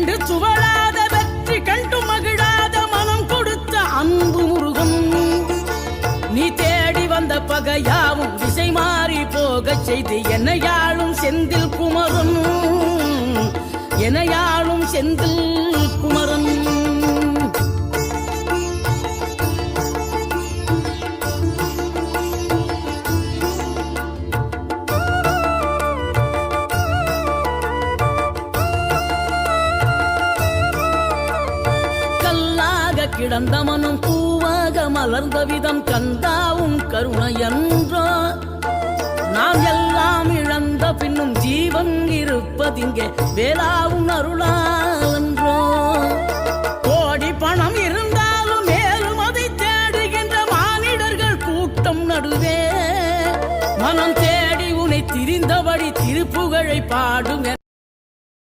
கண்டு சுவழாத வெற்றி கண்டு மகிழாத மனம் கொடுத்த அன்பு முருகன். நீ தேடி வந்த பகையாவும் திசை மாறி போகச் செய்து என்னையாளும் செந்தில் குமரன், என்னையாளும் செந்தில் குமரன். கிடந்த மனம் பூவாக மலர்ந்த விதம் கந்தாவும் கருணை என்றோ. நாம் எல்லாம் இழந்த பின்னும் ஜீவன் இருப்பதிங்கே வேளாவும் அருளான்றோ. கோடி பணம் இருந்தாலும் மேலும் அதை தேடுகின்ற மானிடர்கள் கூட்டம் நடுவே மனம் தேடி உனை திரிந்தபடி திருப்புகழை பாடும்.